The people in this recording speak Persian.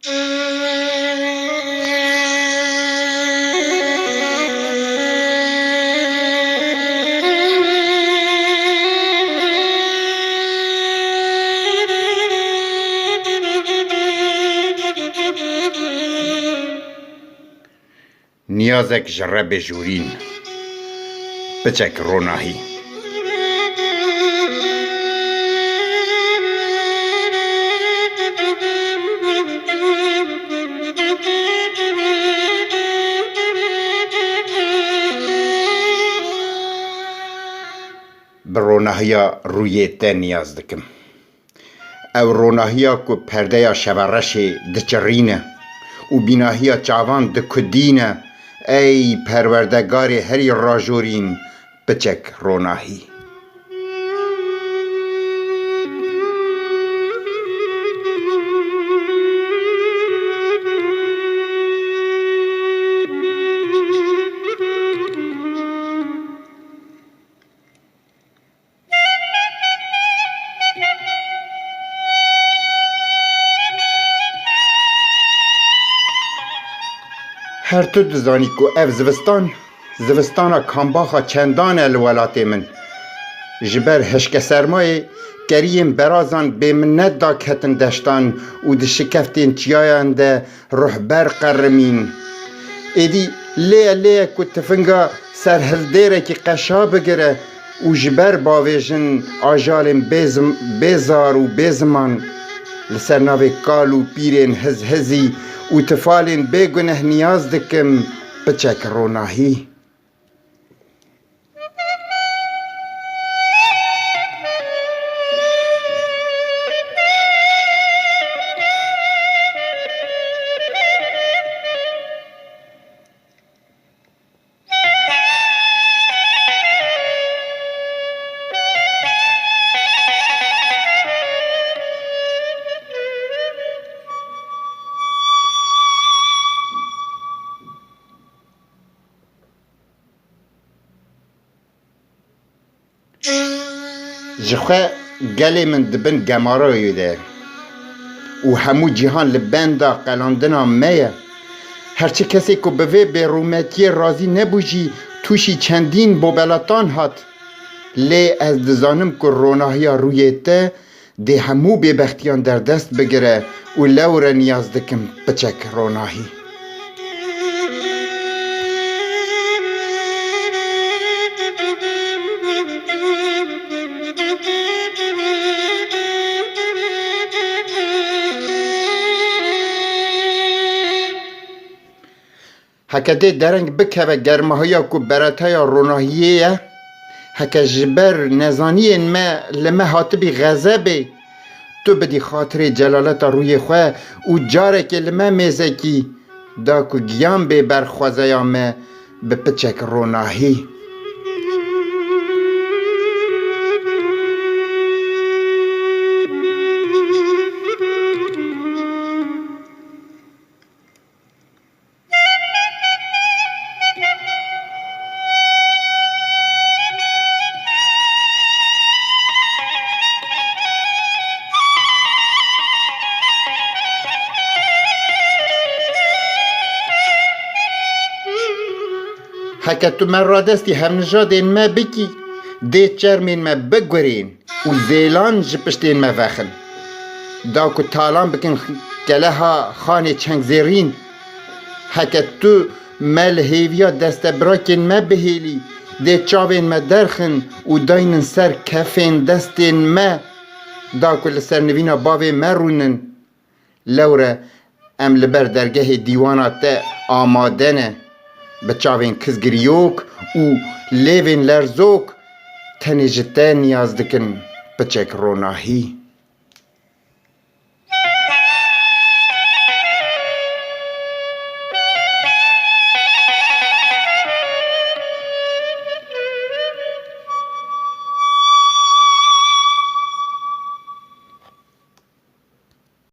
نیازک جره بجورین بچک روناهی به روناهیا روی ته نیاز دکم او روناهیا که پرده شورش دچرینه و بیناهیا چاوان دکدینه ای پروردگار هری راجورین بچک روناهی هر تو دزانی که اف زوستانا کامباخا چندان الولات من جبر هشک سرمای گریم برازان بمنت دا کتن دشتان و ده شکفتین چیایان ده روح بر قرمین ایدی لیه که تفنگا سرهلدیره که قشا بگره و جبر باویجن آجال بیزار و بیزمان لسر ناوی کال و پیرین هزی و تفالین بگنه نیاز دکم بچک روناهی جخوا گلی من دبن گمارایی ده و همو جهان لبندا قلاندنا میه هرچه کسی که به بیرومتی رازی نبوجی توشی چندین بوبلاتان هات لی از دزانم که روناهی روی ته ده همو ببختیان در دست بگیره و لور نیاز دکم بچک روناهی هکده درنگ بکه گرمه هایا که براتای روناهیه هکه جبر نزانین ما لما هاتبی غذبه تو بدی خاطر جلالت روی خواه و جاره که لما میزه کی دا که گیان بی برخوازه یا ما به پچک روناهی هکه تو من را دستی هم نجادین ما بکی ده چرمین ما بگورین و زیلان جپشتین ما وخن دا که تالان بکن گله ها خانه چنگ زیرین هکه تو مل هیویا دست براکین ما بهیلی ده چاوین ما درخن و داینن سر کفین دستین ما دا که لسر نوینا باوی ما رونن لوره ام لبر درگه دیوانا تا آمادنه بچاوین کزگریوک و لیوین لرزوک تنی جتا نیاز دکن بچک روناهی